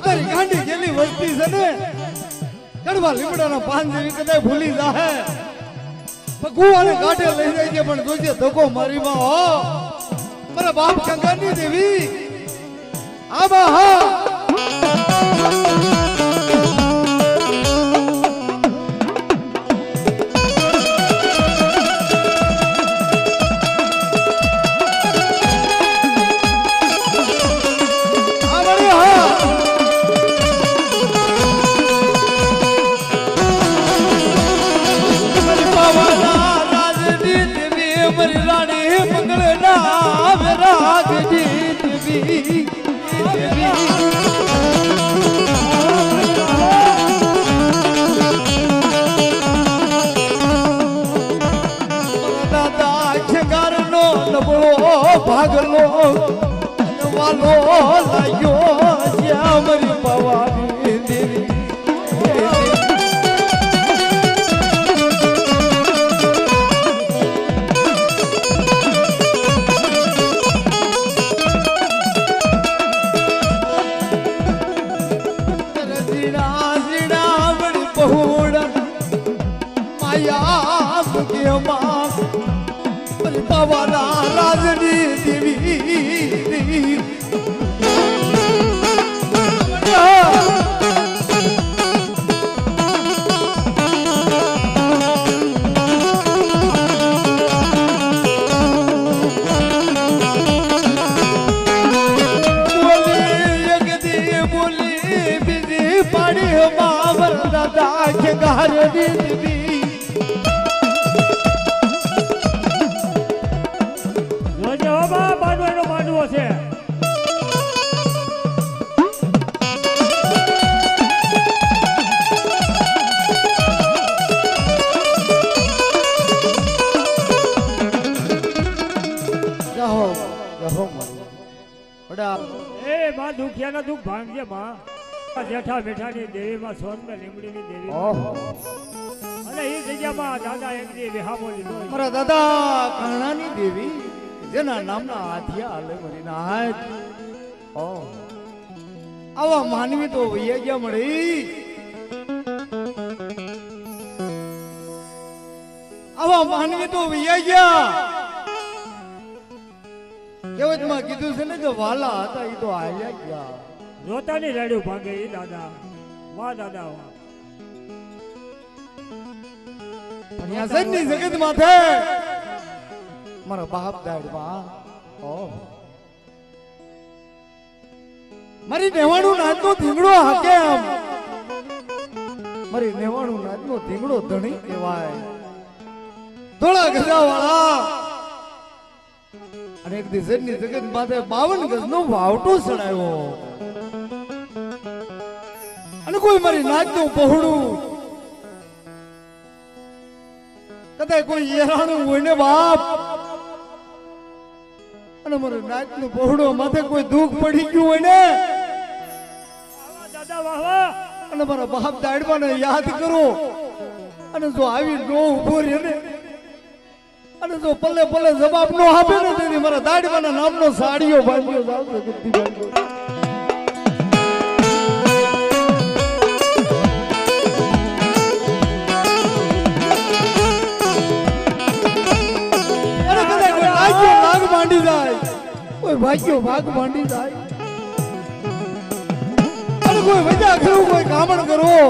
તારી ગાંડી ગેલી વસ્તી છે ને કડવા લીમડાના પાન જેવી કદાચ ભૂલી જાહે ભગવાને કાઢે લઈ જાય છે પણ જોજે ધક્કો મારીમાં હો મારા બાપ શંકરની દેવી આબા હા ભાગલો વાલો લાગ્યો શ્યામરી પવાની દેવી જીણા જીણા બડી પહોળ માયા કે માં પવાના રાજની દેવી બોલી બીજી પાડી બાબર દાદા કે ઘરની દેવી છે જાહો જાહો બડા એ માં દુખિયાના દુખ ભાંગજે માં જેઠા બેઠાની દેવી માં સોનમે લીમડીની દેવી અને એ જગ્યામાં દાદા એક દી વિહામો લીધો મારા દાદા કર્ણાની દેવી જેના નામના હાથિયા હાલે મરીના હાથ આવા માનવી તો વૈયા ગયા મળી આવા માનવી તો વૈયા ગયા કહેવતમાં કીધું છે ને કે વાલા હતા એ તો હાલ્યા ગયા રોતાની રેડ્યું ભાગે એ દાદા વાહ દાદા વાહ પણ આ સજની જગત માથે મારા બાપ દાડમાં મારી નેવાણું નાચનો ધીંગડો હાકે આમ મારી નેવાણું નાચનો ધીંગડો ધણી કહેવાય થોડા ગજા વાળા અને એક દિશની જગત માથે 52 ગજનો વાવટો ચડાવ્યો અને કોઈ મારી નાચનું પહોળું કદાચ કોઈ યેરાણું હોય ને બાપ અને મારું નાચનું પહોળો માથે કોઈ દુઃખ પડી ગયું હોય ને દાદા વાહ વાહ અને મારા બાપ દાડવાને યાદ કરો અને જો આવી નો ઉભો રહે ને અને જો પલ્લે પલ્લે જવાબ નો આપે ને તેથી મારા દાડવાના નામનો સાડીઓ બાંધ્યો જાવતો ગુદ્દી બાંધ્યો ભાગ્યો ભાગ માંડી જાય અને કોઈ મજા કરવું કોઈ કામણ કરવો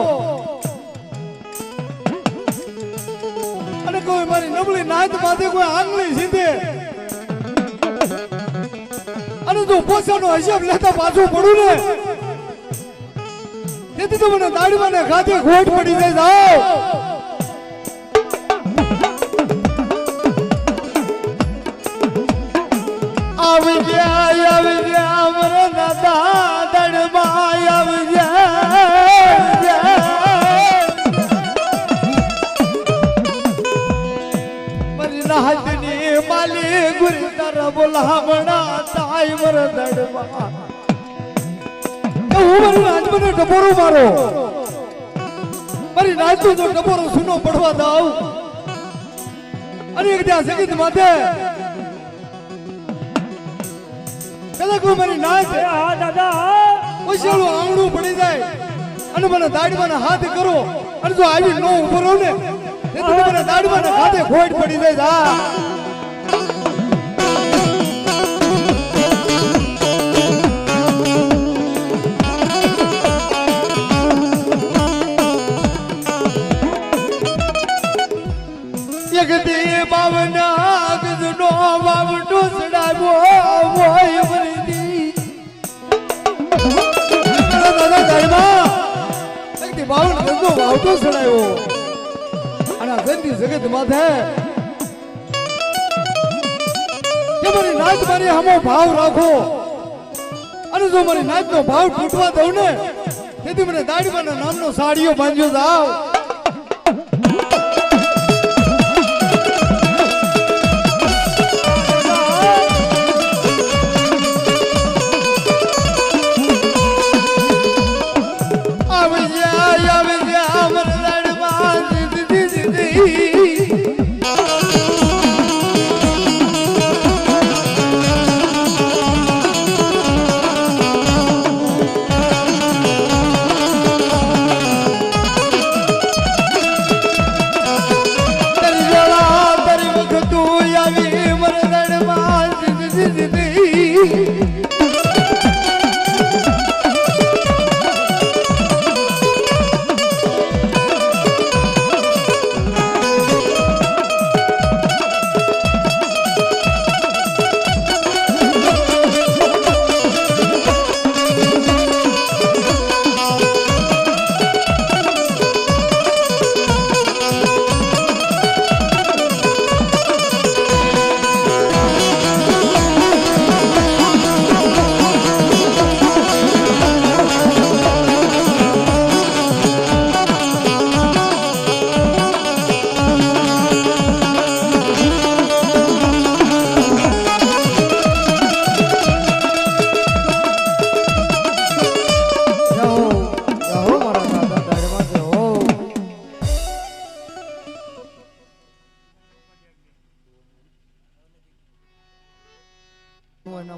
અને કોઈ મારી નબળી નાત માથે કોઈ આંગળી સીધે અને જો પોસાનો હિસાબ લેતા પાછું પડું ને તેથી તો મને દાડીમાં ને ખાતે ખોટ પડી જાય જાઓ આવી ગયા મારા દાદા દડમાં આવી ગયા મારી નાહતની માલી ગુરી તારા બોલાવણા તાય મારા દડમાં હું મારી નાચ મને ટપોરો મારો મારી નાચું તો ટપોરો સુનો પડવા દાવ અને એક ત્યાં સગીત માથે કદાચ કોઈ મારી નાચ હા દાદા ઓછાળું આંગણું પડી જાય અને મને દાડમાં હાથ કરો અને જો આવી નો ઉભો રહું ને તો મને દાડમાં હાથે ખોટ પડી જાય હા જગતી બાવના ગજનો બાવટો સડાવ્યો મોય વરદી દાદા દાઈમાં જગતી બાવન ગજનો બાવટો સડાવ્યો અને આ ગંદી જગત માથે કે મારી નાચ મારી હમો ભાવ રાખો અને જો મારી નાચનો ભાવ તૂટવા દઉં ને તેથી મને દાડીમાના નામનો સાડીઓ બાંધ્યો જાવ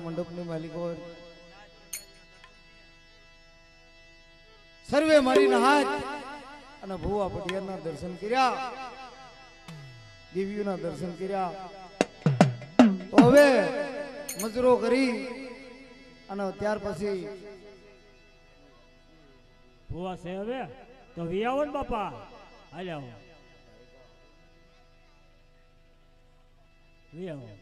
મંડપની માલિકો સર્વે મારી હાથ અને ભુવા પટિયારના દર્શન કર્યા દેવીઓના દર્શન કર્યા તો હવે મજરો કરી અને ત્યાર પછી ભુવા છે હવે તો વિયાવો ને બાપા હાલ્યા વિયાવો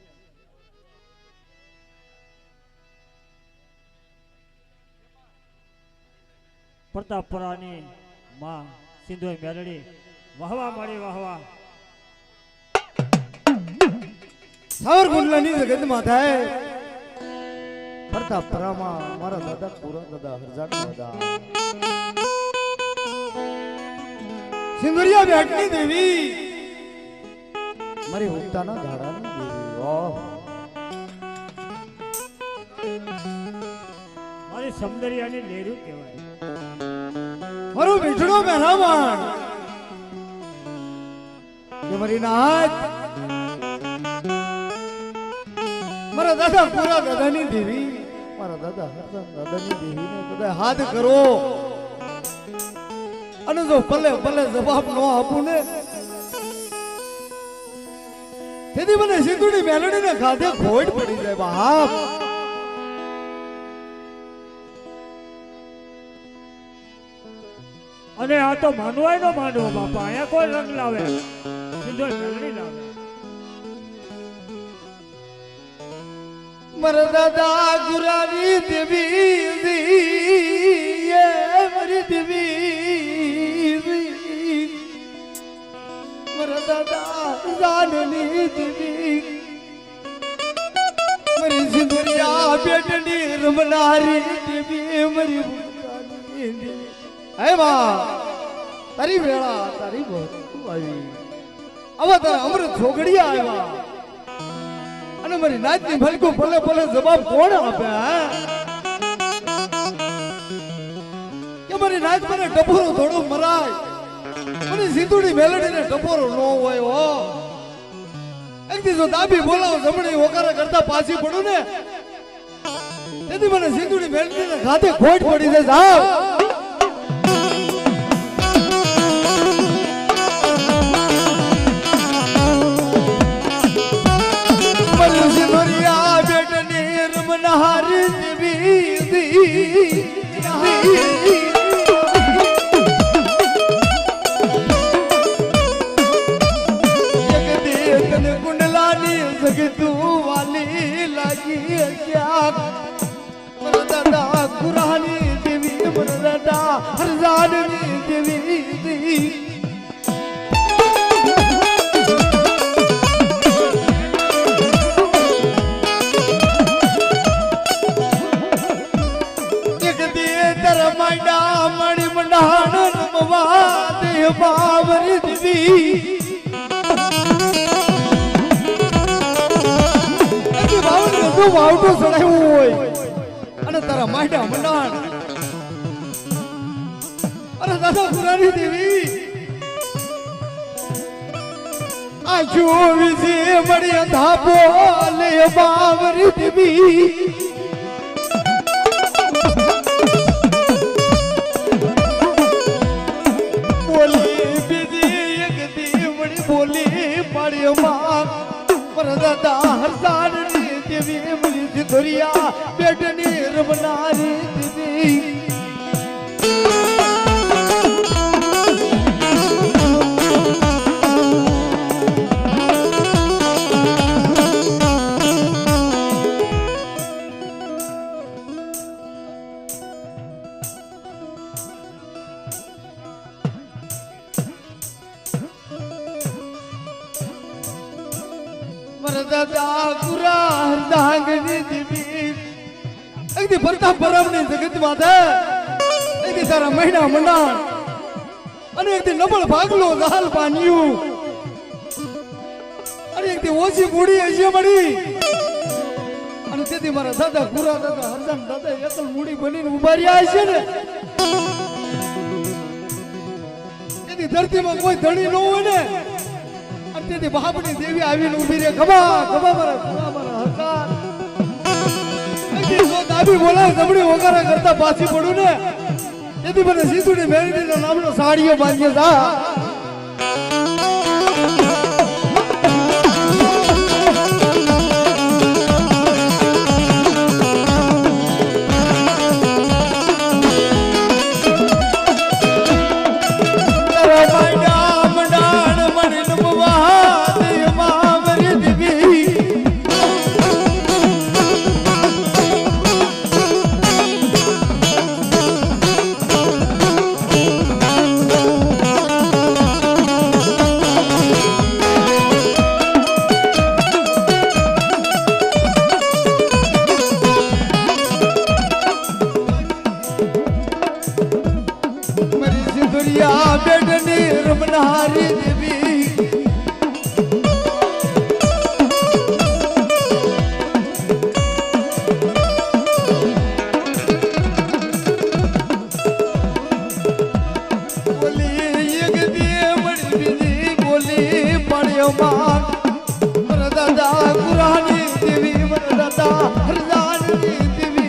પ્રતાપપુરાની માં સિંધોઈ મેલડી વાહવા મારી વાહવા સાવરકુંડલાની જગતમાં થાય પ્રતાપપુરામાં મારા દાદા પૂરા દાદા હરજાત દાદા સિંદુરિયા બેટની દેવી મારી ઉગતાના ધાડાની દેવી વાહ મારી સૌંદર્યની લેરું કહેવાય મારો મીઠડો મહેરામણ કે મારી નાથ મારા દાદા પૂરા દાદાની દેવી મારા દાદા હરદાન દાદાની દેવીને બધા હાથ કરો અને જો ભલે ભલે જવાબ ન આપું ને તેથી મને સિંધુની મેલડીને ખાધે ખોટ પડી જાય બાપ અને આ તો માનવાય નો માનવો બાપા, અહીંયા કોઈ રંગ લાવે સીધો મેળવી લાવે. મારા દાદા ગુરાની દેવી મારી દેવી, મારા દાદા જાનની દેવી, મારી સિંદુરિયા બેટની રમનારી દેવી, મારી ભૂતાની દેવી. હે માં તારી વેળા તારી બહુ આવી, આવા તારા અમૃત છોગડિયા આવ્યા અને મારી નાચની ભલકું ભલે ભલે જવાબ કોણ આપે? કે મારી નાચ મને ટપોરો થોડું મરાય, મને સીધુડી મેલડીને ટપોરો ન હોય હો. એક દી જો દાબી બોલાવો જમણી ઓકારા કરતા પાછી પડું ને, તેથી મને સીધુડી મેલડીને ખાતે ખોટ પડી જાય. જાવ સિંદુરિયા બેટની રમનારી દેવી, એક દેતન કુંડલાની જગતું વાલી લાગી ક્યાંક. મારા દાદા કુરાની દેવી, મારા દાદા હરજાનની દેવી, મણી મંડાણ રમવા દે બાવરી દેવી. વાવટો ચડાવ્યું હોય અને તારા માયડા મંડાણ, અરે દાદા પુરાની દેવી આ જોવી મળી ધાપો લે બાવરી દેવી. બોલી પાડ્યો માં મારા દાદા હરસાણની દેવી, મરી સિંદુરિયા બેટની રમનારી દેવી. દાદા ગુરા ડાંગની દેવી, એકદી ભરતા પરમની જગત માથે, એકદી તારા મહિના મંડાણ અને એકદી નબળ ભાગલો લાલ પાન્યું અને એકદી ઓછી મૂડી હશે મળી અને તેથી મારા દાદા ગુરા દાદા હરદાન દાદા એકલ મૂડી બનીને ઉભા રહ્યા છે ને. તેથી ધરતીમાં કોઈ ધણી ન હોય ને, તેથી બાપની દેવી આવીને ઉભી રે. ખબા ખબા મારા હરદાન દાબી બોલાય જમણી ઓકારા કરતા પાછી પડું ને, તેથી મને સીધુડી મેળવીનો નામનો સાડીઓ બાંધ્યો જા. બેટની રમનારી દેવી, બોલી એક દે મળી બીજી બોલી પડ્યો માં મારા દાદા કુરાની દેવી, મારા દાદા હરજાનની દેવી.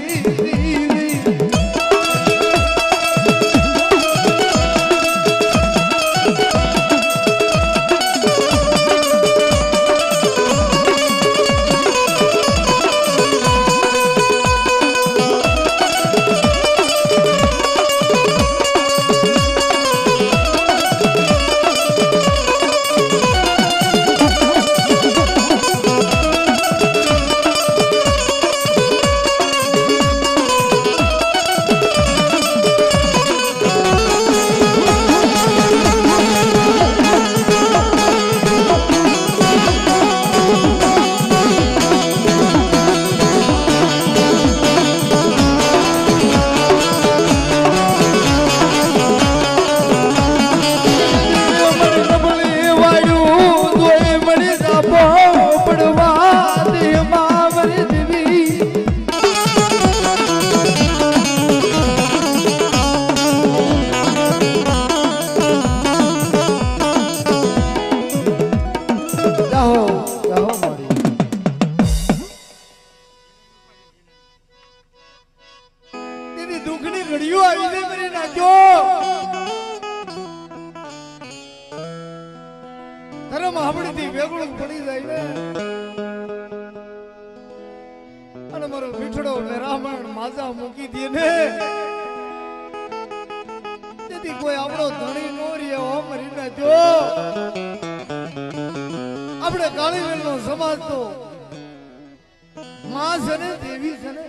નાખ્યો ધર્મ આપણીથી વેગળું પડી જાય ને અને મારો મીઠડો રામાયણ માજા મૂકી દે ને તેથી કોઈ આપણો ધણી નો રે મરી નાખ્યો આપણે કાળીવેલ નો સમાજ તો માં છે ને દેવી છે ને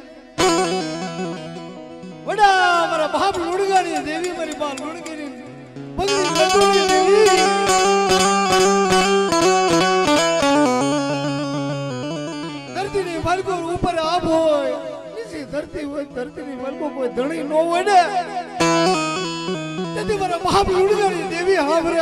વડા મારા બાપ લુડગાની દેવી મારી બા લુડગીની પગડી કટોરી દેવી ધરતીની માલકો ઉપર આબ હોય નીચે ધરતી હોય ધરતીની માલકો કોઈ ધણી ન હોય ને તેથી મારા બાપ લુડગાની દેવી હાવરે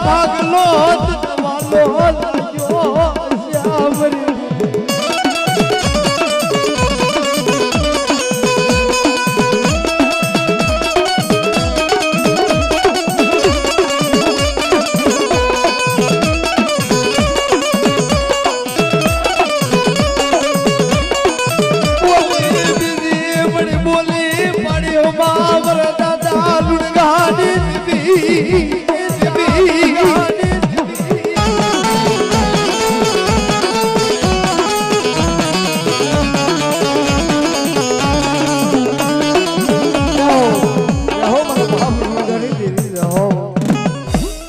ભાગલો